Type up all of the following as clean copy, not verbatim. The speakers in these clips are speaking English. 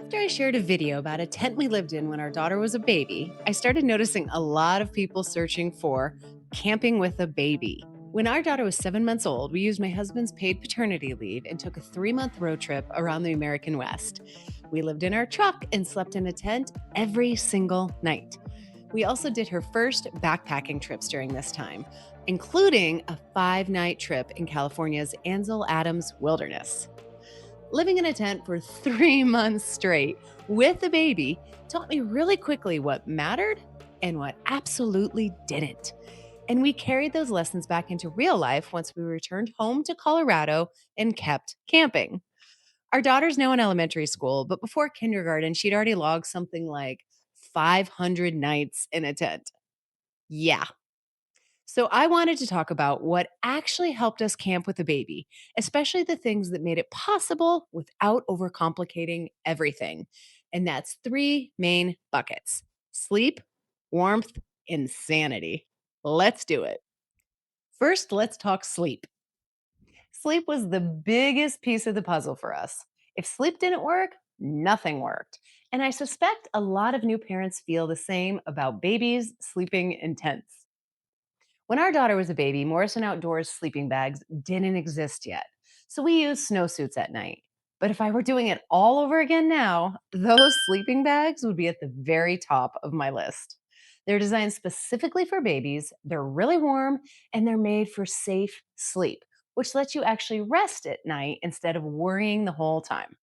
After I shared a video about a tent we lived in when our daughter was a baby, I started noticing a lot of people searching for camping with a baby. When our daughter was 7 months old, we used my husband's paid paternity leave and took a 3 month road trip around the American West. We lived in our truck and slept in a tent every single night. We also did her first backpacking trips during this time, including a 5 night trip in California's Ansel Adams Wilderness. Living in a tent for 3 months straight with a baby taught me really quickly what mattered and what absolutely didn't. And we carried those lessons back into real life once we returned home to Colorado and kept camping. Our daughter's now in elementary school, but before kindergarten, she'd already logged something like 500 nights in a tent. Yeah, so I wanted to talk about what actually helped us camp with a baby, especially the things that made it possible without overcomplicating everything. And that's three main buckets: sleep, warmth, and sanity. Let's do it. First, let's talk sleep. Sleep was the biggest piece of the puzzle for us. If sleep didn't work, nothing worked. And I suspect a lot of new parents feel the same about babies sleeping in tents. When our daughter was a baby, Morrison Outdoors sleeping bags didn't exist yet. So we used snowsuits at night. But if I were doing it all over again now, those sleeping bags would be at the very top of my list. They're designed specifically for babies, they're really warm, and they're made for safe sleep, which lets you actually rest at night instead of worrying the whole time.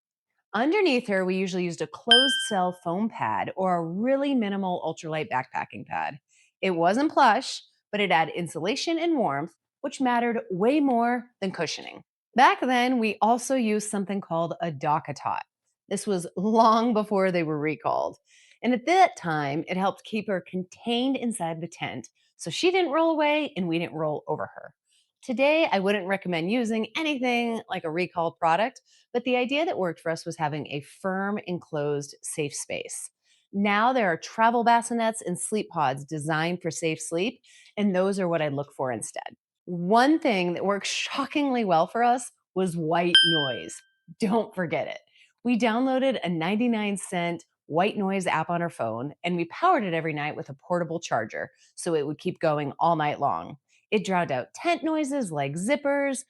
Underneath her, we usually used a closed cell foam pad or a really minimal ultralight backpacking pad. It wasn't plush, but it had insulation and warmth, which mattered way more than cushioning. Back then, we also used something called a DockATot. This was long before they were recalled. And at that time, it helped keep her contained inside the tent so she didn't roll away and we didn't roll over her. Today, I wouldn't recommend using anything like a recalled product, but the idea that worked for us was having a firm, enclosed, safe space. Now there are travel bassinets and sleep pods designed for safe sleep, and those are what I look for instead. One thing that worked shockingly well for us was white noise. Don't forget it. We downloaded a 99-cent white noise app on our phone, and we powered it every night with a portable charger so it would keep going all night long. It drowned out tent noises like zippers,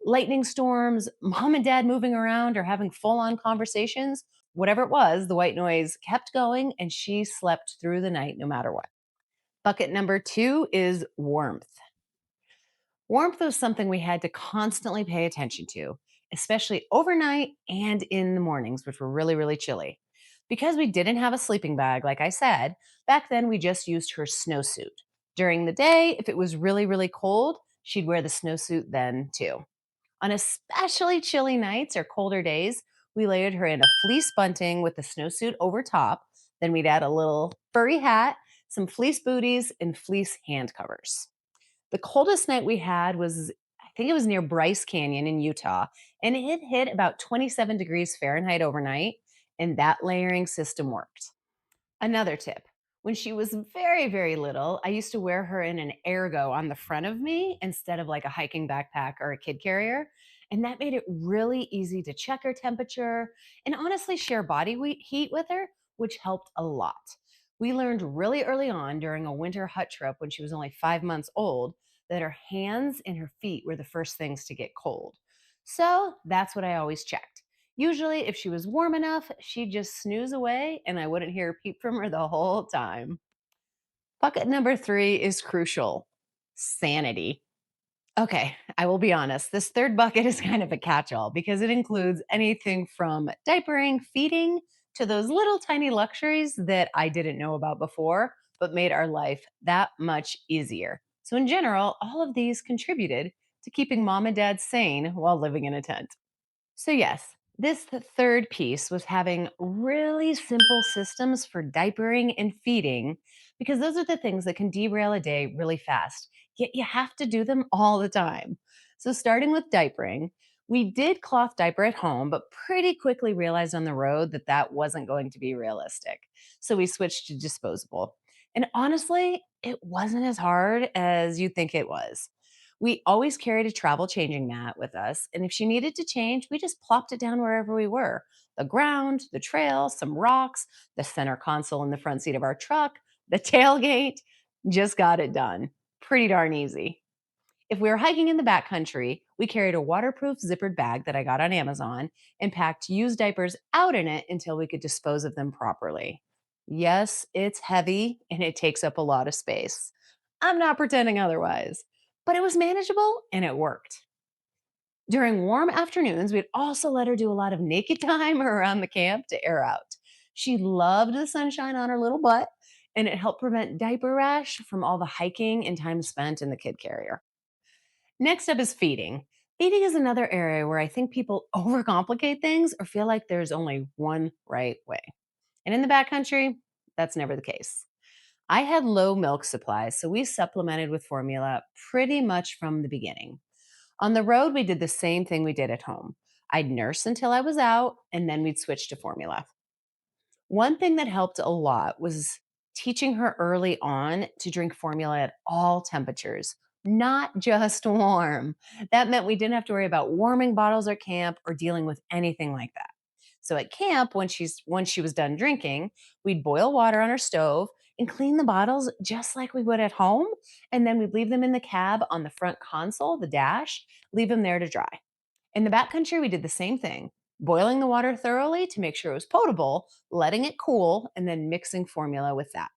lightning storms, mom and dad moving around or having full on conversations. Whatever it was, the white noise kept going and she slept through the night no matter what. Bucket number two is warmth. Warmth was something we had to constantly pay attention to, especially overnight and in the mornings, which were really, really chilly. Because we didn't have a sleeping bag, like I said, back then we just used her snowsuit. During the day, if it was really, really cold, she'd wear the snowsuit then too. On especially chilly nights or colder days, we layered her in a fleece bunting with the snowsuit over top. Then we'd add a little furry hat, some fleece booties, and fleece hand covers. The coldest night we had was, I think it was near Bryce Canyon in Utah, and it hit about 27 degrees Fahrenheit overnight, and that layering system worked. Another tip: when she was very, very little, I used to wear her in an ergo on the front of me instead of like a hiking backpack or a kid carrier. And that made it really easy to check her temperature and honestly share heat with her, which helped a lot. We learned really early on during a winter hut trip when she was only 5 months old that her hands and her feet were the first things to get cold. So that's what I always checked. Usually, if she was warm enough, she'd just snooze away and I wouldn't hear a peep from her the whole time. Bucket number three is crucial: sanity. Okay, I will be honest. This third bucket is kind of a catch all because it includes anything from diapering, feeding, to those little tiny luxuries that I didn't know about before, but made our life that much easier. So, in general, all of these contributed to keeping mom and dad sane while living in a tent. So, yes, third piece was having really simple systems for diapering and feeding because those are the things that can derail a day really fast. Yet you have to do them all the time. So, starting with diapering, we did cloth diaper at home, but pretty quickly realized on the road that that wasn't going to be realistic. So, we switched to disposable. And honestly, it wasn't as hard as you think it was. We always carried a travel changing mat with us, and if she needed to change, we just plopped it down wherever we were, The ground, the trail, some rocks, the center console in the front seat of our truck, the tailgate. Just got it done. Pretty darn easy. If we were hiking in the backcountry, we carried a waterproof zippered bag that I got on Amazon and packed used diapers out in it until we could dispose of them properly. Yes, it's heavy and it takes up a lot of space. I'm not pretending otherwise, but it was manageable and it worked. During warm afternoons, we'd also let her do a lot of naked time around the camp to air out. She loved the sunshine on her little butt, and it helped prevent diaper rash from all the hiking and time spent in the kid carrier. Next up is feeding. Feeding is another area where I think people overcomplicate things or feel like there's only one right way. And in the backcountry, that's never the case. I had low milk supplies, so we supplemented with formula pretty much from the beginning. On the road, we did the same thing we did at home. I'd nurse until I was out, and then we'd switch to formula. One thing that helped a lot was teaching her early on to drink formula at all temperatures, not just warm. That meant we didn't have to worry about warming bottles at camp or dealing with anything like that. So at camp, once she was done drinking, we'd boil water on our stove and clean the bottles just like we would at home. And then we'd leave them in the cab on the front console, the dash, leave them there to dry. In the backcountry, we did the same thing, boiling the water thoroughly to make sure it was potable, letting it cool, and then mixing formula with that.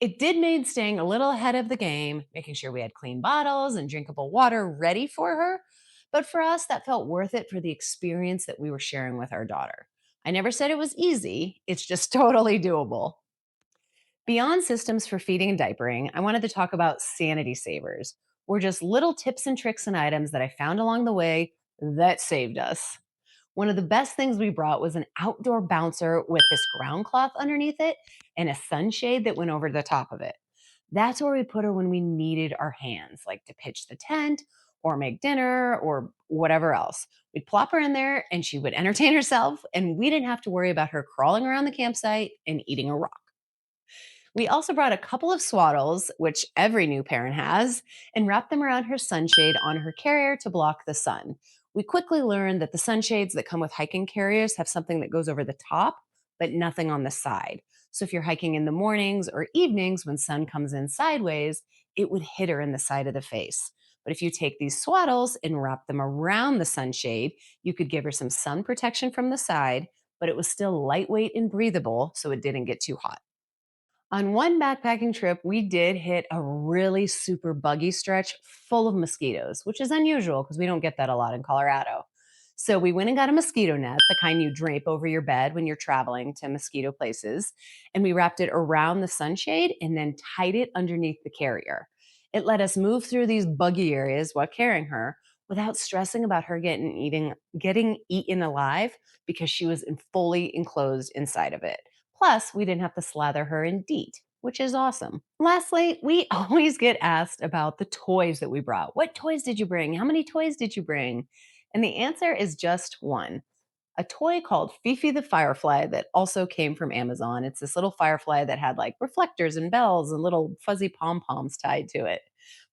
It did mean staying a little ahead of the game, making sure we had clean bottles and drinkable water ready for her. But for us, that felt worth it for the experience that we were sharing with our daughter. I never said it was easy, it's just totally doable. Beyond systems for feeding and diapering, I wanted to talk about sanity savers, or just little tips and tricks and items that I found along the way that saved us. One of the best things we brought was an outdoor bouncer with this ground cloth underneath it and a sunshade that went over the top of it. That's where we put her when we needed our hands, like to pitch the tent or make dinner or whatever else. We'd plop her in there and she would entertain herself, and we didn't have to worry about her crawling around the campsite and eating a rock. We also brought a couple of swaddles, which every new parent has, and wrapped them around her sunshade on her carrier to block the sun. We quickly learned that the sunshades that come with hiking carriers have something that goes over the top, but nothing on the side. So if you're hiking in the mornings or evenings when sun comes in sideways, it would hit her in the side of the face. But if you take these swaddles and wrap them around the sunshade, you could give her some sun protection from the side, but it was still lightweight and breathable, so it didn't get too hot. On one backpacking trip, we did hit a really super buggy stretch full of mosquitoes, which is unusual because we don't get that a lot in Colorado. So we went and got a mosquito net, the kind you drape over your bed when you're traveling to mosquito places, and we wrapped it around the sunshade and then tied it underneath the carrier. It let us move through these buggy areas while carrying her without stressing about her getting eaten alive because she was fully enclosed inside of it. Plus, we didn't have to slather her in DEET, which is awesome. Lastly, we always get asked about the toys that we brought. What toys did you bring? How many toys did you bring? And the answer is just one, a toy called Fifi the Firefly that also came from Amazon. It's this little firefly that had like reflectors and bells and little fuzzy pom poms tied to it.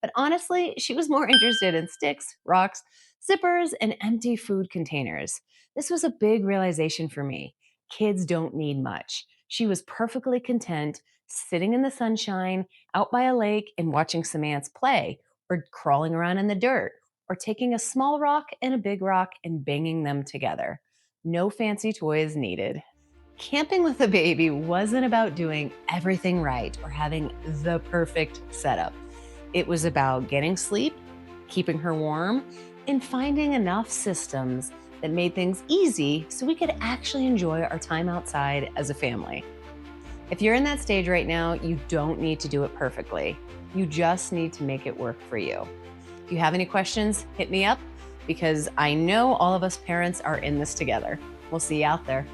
But honestly, she was more interested in sticks, rocks, zippers, and empty food containers. This was a big realization for me. Kids don't need much. She was perfectly content sitting in the sunshine out by a lake and watching some ants play, or crawling around in the dirt, or taking a small rock and a big rock and banging them together. No fancy toys needed. Camping with a baby wasn't about doing everything right or having the perfect setup. It was about getting sleep, keeping her warm, and finding enough systems that made things easy so we could actually enjoy our time outside as a family. If you're in that stage right now, you don't need to do it perfectly. You just need to make it work for you. If you have any questions, hit me up because I know all of us parents are in this together. We'll see you out there.